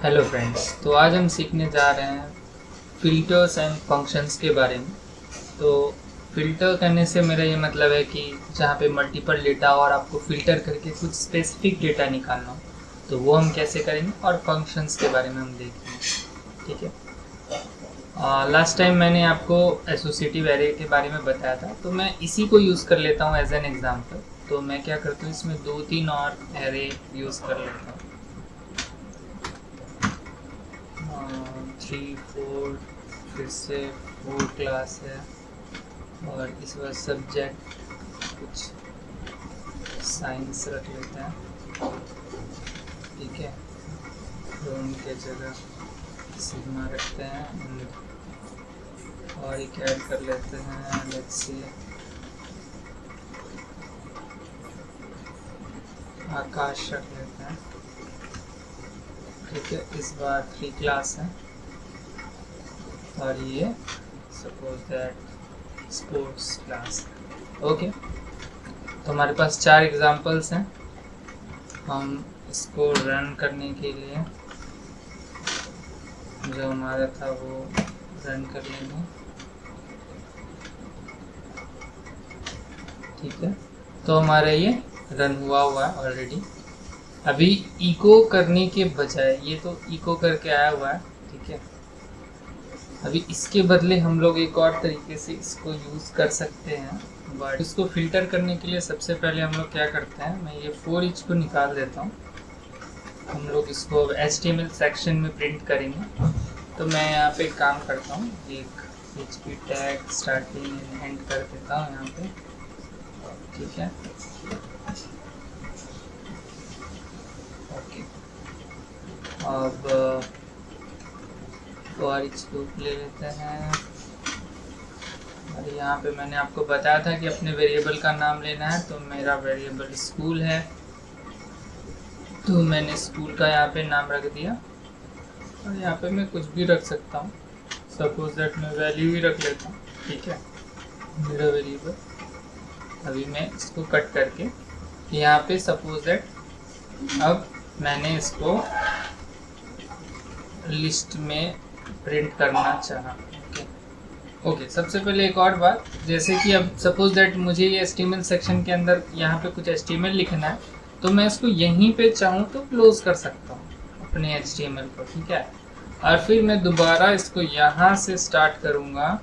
Hello friends, तो आज हम सीखने जा रहे हैं फ़िल्टर्स एंड फंक्शंस के बारे में। तो फ़िल्टर करने से मेरा ये मतलब है कि जहाँ पे मल्टीपल डेटा और आपको फ़िल्टर करके कुछ स्पेसिफिक डेटा निकालना हो, तो वो हम कैसे करेंगे, और फंक्शंस के बारे में हम देखेंगे। ठीक है। लास्ट टाइम मैंने आपको एसोसिएटिव एरे के बारे में बताया था, तो मैं इसी को यूज़ कर लेता हूँ एज एन एग्जाम्पल। तो मैं क्या करता हूँ, इसमें 2-3 और एरे यूज़ कर लेता हूँ। 3-4, फिर से 4 क्लास है, और इस बार सब्जेक्ट कुछ साइंस रख लेते हैं। ठीक है, तो उनके जगह सिग्मा रखते हैं और एक ऐड कर लेते हैं, लेट्स सी आकाश रख लेते हैं। ठीक है, इस बार 3 क्लास है, और ये suppose that sports class. Okay, तो हमारे पास 4 एग्जांपल्स हैं। हम इसको रन करने के लिए जो हमारा था वो रन कर लेंगे। ठीक है, तो हमारा ये रन हुआ है ऑलरेडी। अभी इको करने के बजाय, ये तो इको करके आया हुआ है। ठीक है, अभी इसके बदले हम लोग एक और तरीके से इसको यूज़ कर सकते हैं। बट इसको फिल्टर करने के लिए सबसे पहले हम लोग क्या करते हैं, मैं ये फोर ईच को निकाल देता हूँ। हम लोग इसको HTML सेक्शन में प्रिंट करेंगे। तो मैं यहाँ पे एक काम करता हूँ, एक PHP टैग स्टार्टिंग एंड कर देता हूँ यहाँ पे। ठीक है, ओके। अब फॉर ईच लूप ले लेते हैं, और यहाँ पे मैंने आपको बताया था कि अपने वेरिएबल का नाम लेना है। तो मेरा वेरिएबल स्कूल है, तो मैंने स्कूल का यहाँ पे नाम रख दिया, और यहाँ पे मैं कुछ भी रख सकता हूँ। सपोज दैट मैं वैल्यू ही रख लेता हूँ। ठीक है, मेरा वेरिएबल। अभी मैं इसको कट करके यहाँ पे सपोज दैट अब मैंने इसको लिस्ट में प्रिंट करना चाहा। ओके, सबसे पहले एक और बात, जैसे कि अब सपोज दैट मुझे ये HTML सेक्शन के अंदर यहाँ पे कुछ HTML लिखना है, तो मैं इसको यहीं पे चाहूँ तो क्लोज कर सकता हूँ अपने HTML को। ठीक है, और फिर मैं दोबारा इसको यहाँ से स्टार्ट करूँगा,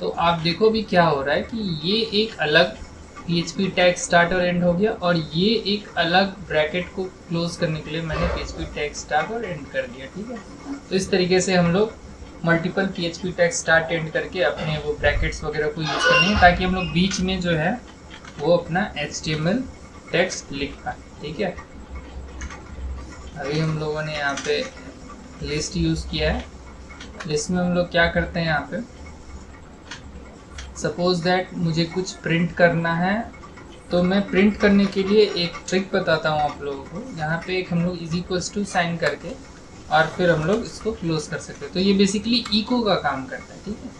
तो आप देखो भी क्या हो रहा है कि ये एक अलग PHP टैग स्टार्ट और एंड हो गया, और ये एक अलग ब्रैकेट को क्लोज करने के लिए मैंने PHP टैग स्टार्ट और एंड कर दिया। ठीक है, तो इस तरीके से हम लोग multiple PHP tag start and करके अपने वो ब्रैकेट्स वगैरह को यूज़ करेंगे, ताकि हम लोग बीच में जो है वो अपना HTML टेक्स्ट लिख पाए। ठीक है, अभी हम लोगों ने यहाँ पे लिस्ट यूज़ किया है। लिस्ट में हम लोग क्या करते हैं, यहाँ पे सपोज दैट मुझे कुछ प्रिंट करना है, तो मैं प्रिंट करने के लिए एक ट्रिक बताता हूँ आप लोगों को। यहाँ पे एक हम लोग इज इक्वल्स टू साइन करके और फिर हम लोग इसको क्लोज कर सकते हैं। तो ये बेसिकली इको का काम करता है। ठीक है,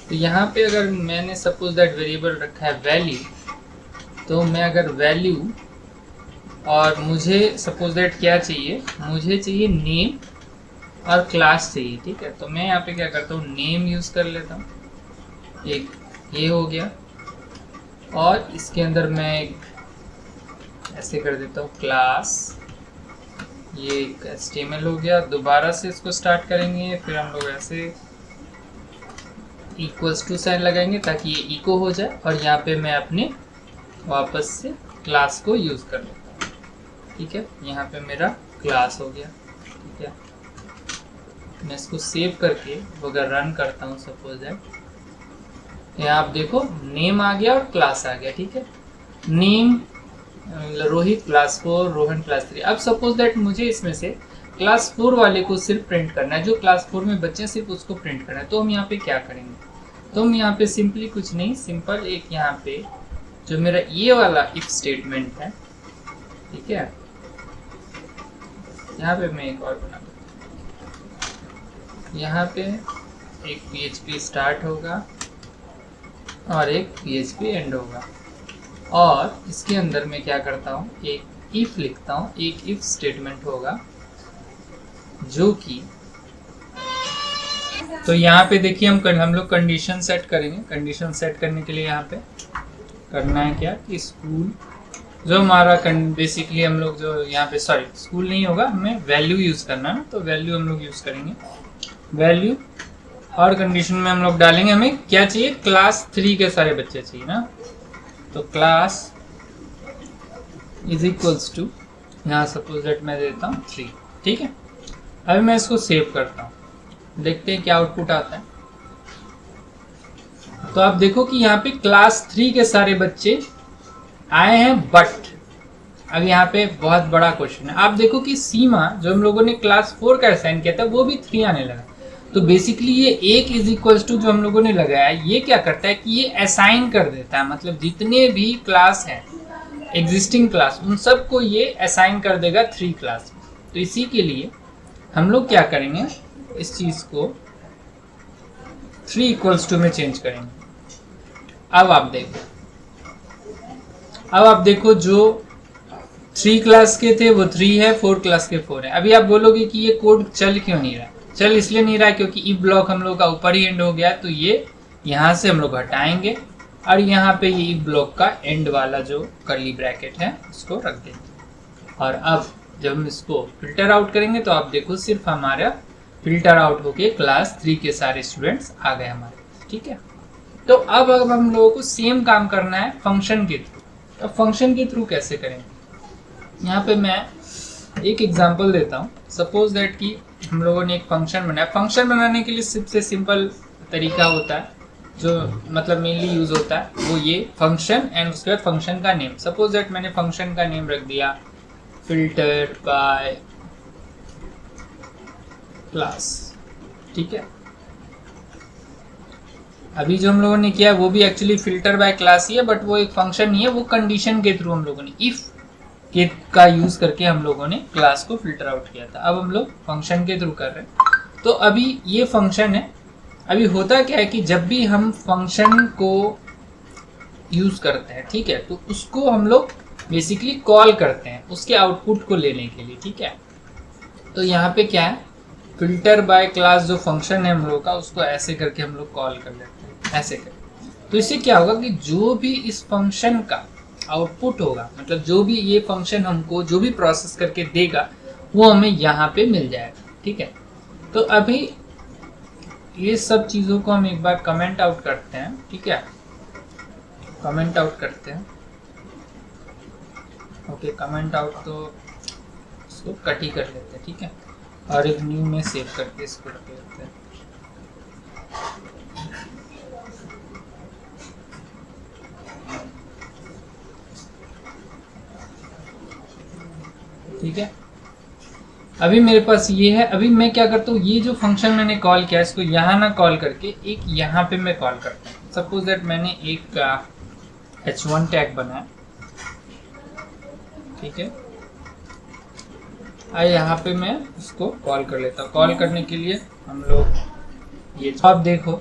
तो यहाँ पे अगर मैंने सपोज दैट वेरिएबल रखा है वैल्यू, तो मैं अगर वैल्यू और मुझे सपोज दैट क्या चाहिए, मुझे चाहिए नेम और क्लास चाहिए। ठीक है, तो मैं यहाँ पे क्या करता हूँ, नेम यूज़ कर लेता हूँ, एक ये हो गया, और इसके अंदर मैं एक ऐसे कर देता हूँ क्लास, ये एक HTML हो गया। दोबारा से इसको स्टार्ट करेंगे, फिर हम लोग ऐसे इक्वल्स टू साइन लगाएंगे ताकि ये इको हो जाए, और यहाँ पे मैं अपने वापस से क्लास को यूज़ कर लेता हूँ। ठीक है, यहाँ पे मेरा क्लास हो गया। ठीक है, मैं इसको सेव करके अगर रन करता हूँ, सपोज दैट यहाँ आप देखो नेम आ गया और क्लास आ गया। ठीक है, name Rohit class 4, Rohan class 3। अब सपोज दैट मुझे इसमें से क्लास 4 वाले को सिर्फ प्रिंट करना है, जो क्लास 4 में बच्चे सिर्फ उसको प्रिंट करना है। तो हम यहाँ पे क्या करेंगे, तो हम यहाँ पे सिंपली कुछ नहीं, सिंपल एक यहाँ पे जो मेरा ये वाला इफ स्टेटमेंट है। ठीक है, यहाँ पे मैं एक और बना दूँ, यहाँ पे एक PHP स्टार्ट होगा और एक PHP एंड होगा, और इसके अंदर मैं क्या करता हूँ, एक इफ लिखता हूँ, एक इफ स्टेटमेंट होगा। जो कि तो यहाँ पे देखिए हम लोग कंडीशन सेट करेंगे। कंडीशन सेट करने के लिए यहाँ पे करना है क्या कि स्कूल जो हमारा बेसिकली हम लोग जो यहाँ पे सॉरी स्कूल नहीं होगा, हमें वैल्यू यूज़ करना है ना, तो वैल्यू हम लोग यूज़ करेंगे वैल्यू। और कंडीशन में हम लोग डालेंगे हमें क्या चाहिए, क्लास 3 के सारे बच्चे चाहिए ना, तो क्लास इज इक्वल्स टू यहाँ सपोज दैट मैं देता हूँ 3। ठीक है, अभी मैं इसको सेव करता हूँ, देखते हैं क्या आउटपुट आता है। तो आप देखो कि यहाँ पे क्लास 3 के सारे बच्चे आए हैं, बट अब यहाँ पे बहुत बड़ा क्वेश्चन है। आप देखो कि सीमा जो हम लोगों ने क्लास 4 का असाइन किया था वो भी 3 आने लगा। तो बेसिकली ये 1 इज इक्वल्स टू जो हम लोगों ने लगाया ये क्या करता है कि ये असाइन कर देता है, मतलब जितने भी क्लास हैं एग्जिस्टिंग क्लास उन सबको ये असाइन कर देगा 3 क्लास में। तो इसी के लिए हम लोग क्या करेंगे, इस चीज को 3 इक्वल्स टू में चेंज करेंगे। अब आप देखो जो 3 क्लास के थे वो 3 है, 4 क्लास के 4 है। अभी आप बोलोगे कि ये कोड चल क्यों नहीं रहा है, चल इसलिए नहीं रहा है क्योंकि इफ ब्लॉक हम लोग का ऊपर ही एंड हो गया, तो ये यहाँ से हम लोग हटाएंगे और यहाँ पे ये इफ ब्लॉक का एंड वाला जो कर्ली ब्रैकेट है उसको रख देंगे। और अब जब हम इसको फिल्टर आउट करेंगे तो आप देखो सिर्फ हमारा फिल्टर आउट होके क्लास 3 के सारे स्टूडेंट्स आ गए हमारे। ठीक है, तो अब हम लोगों को सेम काम करना है फंक्शन के थ्रू। तो फंक्शन के थ्रू कैसे करेंगे, यहाँ पे मैं एक एग्जांपल देता हूँ। सपोज दैट कि हम लोगों ने एक फंक्शन बनाया। फंक्शन बनाने के लिए सबसे सिंपल तरीका होता है जो मतलब मेनली यूज होता है वो ये फंक्शन एंड उसके बाद फंक्शन का नेम। सपोज दैट मैंने फंक्शन का नेम रख दिया फिल्टर बाय क्लास। ठीक है, अभी जो हम लोगों ने किया वो भी एक्चुअली फिल्टर बाय क्लास ही है, बट वो एक फंक्शन नहीं है, वो कंडीशन के थ्रू हम लोगों ने इफ के का यूज करके हम लोगों ने क्लास को फिल्टर आउट किया था। अब हम लोग फंक्शन के थ्रू कर रहे हैं। तो अभी ये फंक्शन है। अभी होता क्या है कि जब भी हम फंक्शन को यूज करते हैं, ठीक है, तो उसको हम लोग बेसिकली कॉल करते हैं उसके आउटपुट को लेने के लिए। ठीक है, तो यहाँ पे क्या है, फिल्टर बाय क्लास जो फंक्शन है हम लोग का उसको ऐसे करके हम लोग कॉल कर लेते हैं, ऐसे करके। तो इससे क्या होगा कि जो भी इस फंक्शन का आउटपुट होगा, मतलब जो भी ये फंक्शन हमको जो भी प्रोसेस करके देगा वो हमें यहाँ पे मिल जाएगा। ठीक है, तो अभी ये सब चीज़ों को हम एक बार कमेंट आउट करते हैं। ठीक है, कमेंट आउट करते हैं। ओके, कमेंट आउट तो इसको कट ही कर लेते हैं। ठीक है, और एक न्यू में सेव करके इसको रख लेते हैं। ठीक है, अभी मेरे पास ये है। अभी मैं क्या करता हूँ, ये जो फंक्शन मैंने कॉल किया इसको यहाँ ना कॉल करके एक यहाँ पे मैं कॉल करता हूँ। सपोज दैट मैंने एक h1 टैग बनाया। ठीक है, यहाँ पे मैं उसको कॉल कर लेता हूँ। कॉल करने के लिए हम लोग ये आप देखो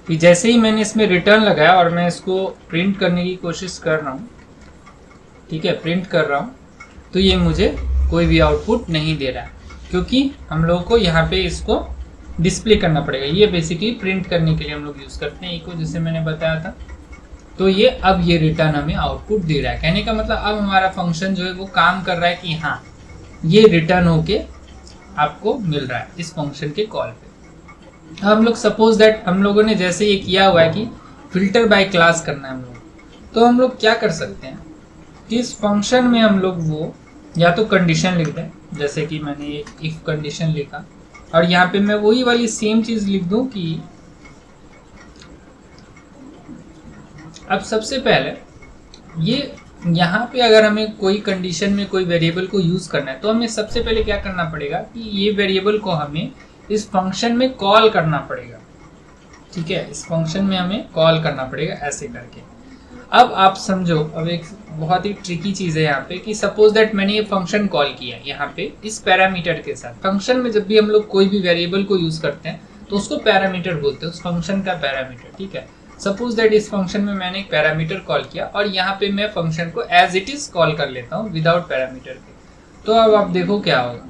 कि जैसे ही मैंने इसमें रिटर्न लगाया और मैं इसको प्रिंट करने की कोशिश कर रहा हूँ, ठीक है, प्रिंट कर रहा हूँ, तो ये मुझे कोई भी आउटपुट नहीं दे रहा है क्योंकि हम लोग को यहाँ पे इसको डिस्प्ले करना पड़ेगा। ये बेसिकली प्रिंट करने के लिए हम लोग यूज़ करते हैं इको, जैसे मैंने बताया था। तो ये अब ये रिटर्न हमें आउटपुट दे रहा है। कहने का मतलब अब हमारा फंक्शन जो है वो काम कर रहा है कि हाँ ये रिटर्न होके आपको मिल रहा है इस फंक्शन के कॉल पे। हम लोग सपोज दैट हम लोगों ने जैसे ये किया हुआ है कि फिल्टर बाय क्लास करना है हम लोग, तो हम लोग क्या कर सकते हैं कि इस फंक्शन में हम लोग वो या तो कंडीशन लिख दें, जैसे कि मैंने एक इफ कंडीशन लिखा, और यहाँ पे मैं वही वाली सेम चीज लिख दूं कि अब सबसे पहले ये यहाँ पे अगर हमें कोई कंडीशन में कोई वेरिएबल को यूज करना है तो हमें सबसे पहले क्या करना पड़ेगा कि ये वेरिएबल को हमें इस फंक्शन में कॉल करना पड़ेगा। ठीक है, इस फंक्शन में हमें कॉल करना पड़ेगा ऐसे करके। अब आप समझो, अब एक बहुत ही ट्रिकी चीज़ है यहाँ पे कि सपोज दैट मैंने ये फंक्शन कॉल किया यहाँ पे इस पैरामीटर के साथ। फंक्शन में जब भी हम लोग कोई भी वेरिएबल को यूज़ करते हैं तो उसको पैरामीटर बोलते हैं, उस फंक्शन का पैरामीटर। ठीक है, सपोज दैट इस फंक्शन में मैंने एक पैरामीटर कॉल किया और यहाँ पे मैं फंक्शन को एज इट इज कॉल कर लेता हूँ विदाउट पैरामीटर के। तो अब आप देखो क्या होगा,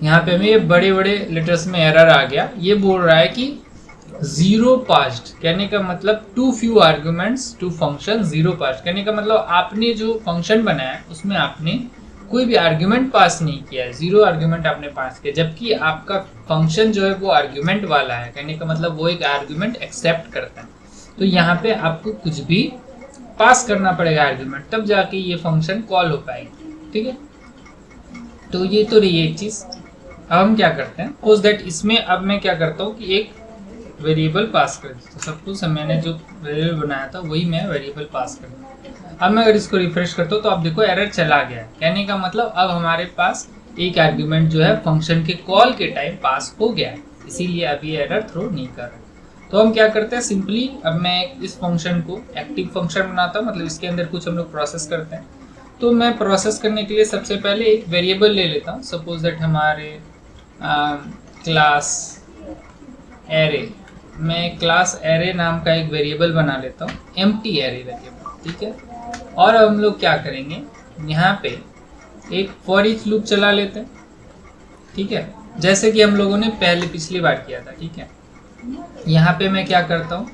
यहाँ पे हमें ये बड़े बड़े लेटर्स में एरर आ गया। ये बोल रहा है कि जीरो पास्ड, कहने का मतलब too few arguments to function zero passed, कहने का मतलब आपने जो फंक्शन बनाया उसमें आपने कोई भी आर्ग्यूमेंट पास नहीं किया है, जीरो आर्ग्यूमेंट आपने पास किया, जबकि आपका फंक्शन जो है वो आर्ग्यूमेंट वाला है, कहने का मतलब वो एक आर्ग्यूमेंट एक्सेप्ट करता है। तो यहाँ पे आपको कुछ भी पास करना पड़ेगा आर्ग्यूमेंट, तब जाके ये फंक्शन कॉल हो पाएगी। ठीक है, तो ये तो रही एक चीज। अब हम क्या करते हैं, सपोज दैट इसमें अब मैं क्या करता हूँ कि एक वेरिएबल पास कर देता हूँ। सपोज मैंने जो वेरिएबल बनाया था वही मैं वेरिएबल पास कर दूँ। अब मैं अगर इसको रिफ्रेश करता हूँ तो आप देखो एरर चला गया है, कहने का मतलब अब हमारे पास एक आर्ग्यूमेंट जो है फंक्शन के कॉल के टाइम पास हो गया है, इसीलिए अब ये एरर थ्रो नहीं कर रहा। तो हम क्या करते हैं, सिंपली अब मैं इस फंक्शन को एक्टिव फंक्शन बनाता हूँ, मतलब इसके अंदर कुछ हम लोग प्रोसेस करते हैं। तो मैं प्रोसेस करने के लिए सबसे पहले एक वेरिएबल ले लेता हूँ। सपोज दैट हमारे क्लास एरे, मैं क्लास एरे नाम का एक वेरिएबल बना लेता हूँ, एम्प्टी एरे वेरिएबल। ठीक है, और अब हम लोग क्या करेंगे, यहाँ पे एक फॉर ईच लूप चला लेते हैं। ठीक है, जैसे कि हम लोगों ने पहले पिछली बार किया था। ठीक है, यहाँ पे मैं क्या करता हूँ,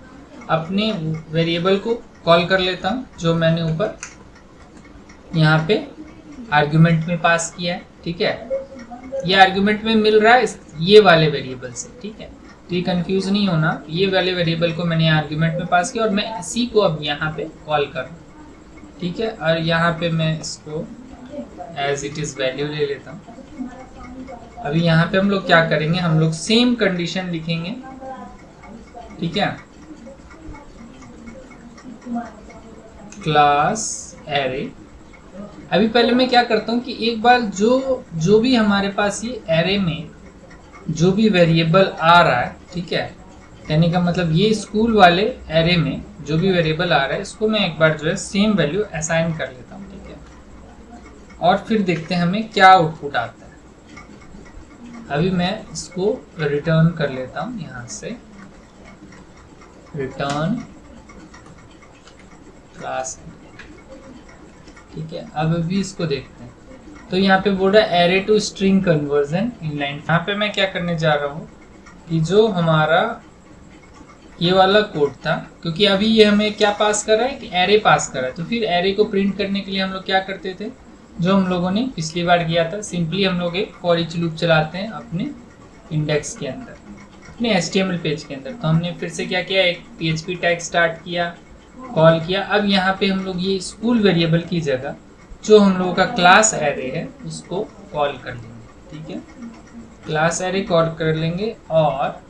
अपने वेरिएबल को कॉल कर लेता हूँ जो मैंने ऊपर यहाँ पे आर्ग्यूमेंट में पास किया है। ठीक है, ये आर्ग्यूमेंट में मिल रहा है ये वाले वेरिएबल से। ठीक है, तो ये कंफ्यूज नहीं होना, ये वाले वेरिएबल को मैंने आर्ग्यूमेंट में पास किया और मैं इसी को अब यहाँ पे कॉल कर रहा हूँ। ठीक है, और यहाँ पे मैं इसको एज इट इज वैल्यू ले लेता हूँ। अभी यहाँ पे हम लोग क्या करेंगे, हम लोग सेम कंडीशन लिखेंगे। ठीक है, क्लास एरे। अभी पहले मैं क्या करता हूँ कि एक बार जो भी हमारे पास ये एरे में जो भी वेरिएबल आ रहा है, ठीक है, कहने का मतलब ये स्कूल वाले एरे में जो भी वेरिएबल आ रहा है इसको मैं एक बार जो है सेम वैल्यू असाइन कर लेता हूँ। ठीक है, और फिर देखते हैं हमें क्या आउटपुट आता है। अभी मैं इसको रिटर्न कर लेता हूँ, यहाँ से रिटर्न क्लास। ठीक है, अब अभी इसको देखते हैं। तो यहाँ पे बोल रहा है array to string conversion inline. यहाँ पे मैं क्या करने जा रहा हूँ कि जो हमारा ये वाला कोड था, क्योंकि अभी ये हमें क्या पास कर रहा है कि एरे पास कर रहा है, तो फिर एरे को प्रिंट करने के लिए हम लोग क्या करते थे, जो हम लोगों ने पिछली बार किया था, सिंपली हम लोग एक फॉर ईच लूप चलाते हैं अपने इंडेक्स के अंदर, अपने HTML पेज के अंदर। तो हमने फिर से क्या किया, एक PHP टैग स्टार्ट किया, कॉल किया। अब यहाँ पे हम लोग ये स्कूल वेरिएबल की जगह जो हम लोगों का क्लास एरे है उसको कॉल कर लेंगे। ठीक है, क्लास एरे कॉल कर लेंगे, और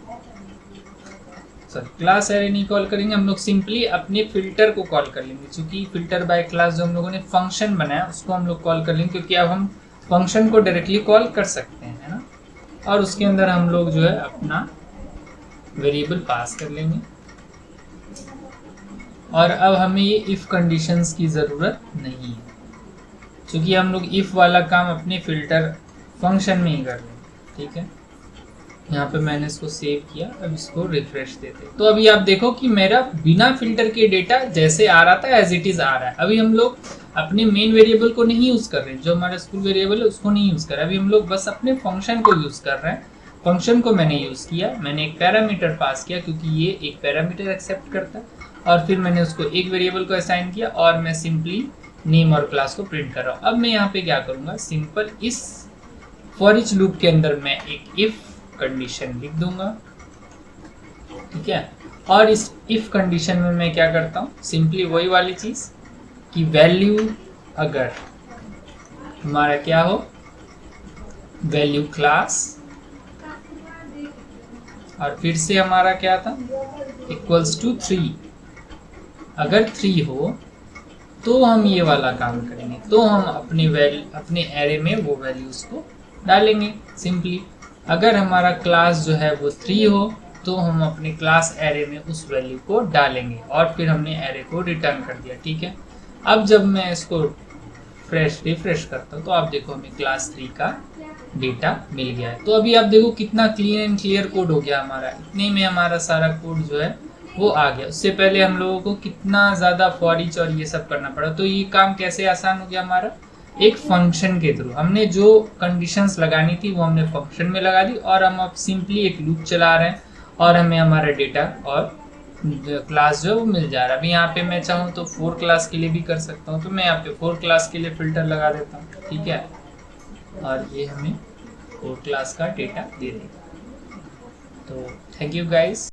क्लास एरे नहीं कॉल करेंगे, हम लोग सिंपली अपने फिल्टर को कॉल कर लेंगे। क्योंकि फिल्टर बाय क्लास जो हम लोगों ने फंक्शन बनाया उसको हम लोग कॉल कर लेंगे, क्योंकि अब हम फंक्शन को डायरेक्टली कॉल कर सकते हैं, है ना। और उसके अंदर हम लोग जो है अपना वेरिएबल पास कर लेंगे। और अब हमें ये इफ कंडीशंस की ज़रूरत नहीं है, क्योंकि हम लोग इफ वाला काम अपने फिल्टर फंक्शन में ही कर लेंगे। ठीक है, यहाँ पे मैंने इसको सेव किया, अब इसको रिफ्रेश देते हैं। तो अभी आप देखो कि मेरा बिना फिल्टर के डेटा जैसे आ रहा था एज इट इज आ रहा है। अभी हम लोग अपने मेन वेरिएबल को नहीं यूज कर रहे हैं, जो हमारा स्कूल वेरिएबल है उसको नहीं यूज कर रहे, अभी हम लोग बस अपने फंक्शन को यूज कर रहे हैं। फंक्शन को मैंने यूज किया, मैंने एक पैरामीटर पास किया, क्योंकि ये एक पैरामीटर एक्सेप्ट करता है, और फिर मैंने उसको एक वेरिएबल को असाइन किया, और मैं सिंपली नेम और क्लास को प्रिंट कर रहा हूँ। अब मैं यहाँ पे क्या करूँगा, सिंपल इस फॉर ईच लूप के अंदर मैं एक इफ कंडीशन लिख दूंगा। ठीक है, और इस इफ कंडीशन में मैं क्या करता हूँ, सिंपली वही वाली चीज कि वैल्यू अगर हमारा क्या हो, वैल्यू क्लास, और फिर से हमारा क्या था, इक्वल्स टू 3, अगर 3 हो तो हम ये वाला काम करेंगे, तो हम अपने एरे में वो वैल्यूज को डालेंगे। सिंपली अगर हमारा क्लास जो है वो 3 हो तो हम अपने क्लास एरे में उस वैल्यू को डालेंगे, और फिर हमने एरे को रिटर्न कर दिया। ठीक है, अब जब मैं इसको रिफ्रेश करता हूँ तो आप देखो हमें क्लास 3 का डेटा मिल गया है। तो अभी आप देखो कितना क्लीन एंड क्लियर कोड हो गया हमारा, इतने में हमारा सारा कोड जो है वो आ गया। उससे पहले हम लोगों को कितना ज़्यादा फॉर ईच और ये सब करना पड़ा, तो ये काम कैसे आसान हो गया हमारा, एक फंक्शन के थ्रू। हमने जो कंडीशंस लगानी थी वो हमने फंक्शन में लगा दी, और हम अब सिंपली एक लूप चला रहे हैं और हमें हमारा डेटा और क्लास जो मिल जा रहा है। अभी यहाँ पे मैं चाहूँ तो 4 क्लास के लिए भी कर सकता हूँ, तो मैं यहाँ पे 4 क्लास के लिए फिल्टर लगा देता हूँ, ठीक है, और ये हमें 4 क्लास का डेटा दे देगा। तो थैंक यू गाइस।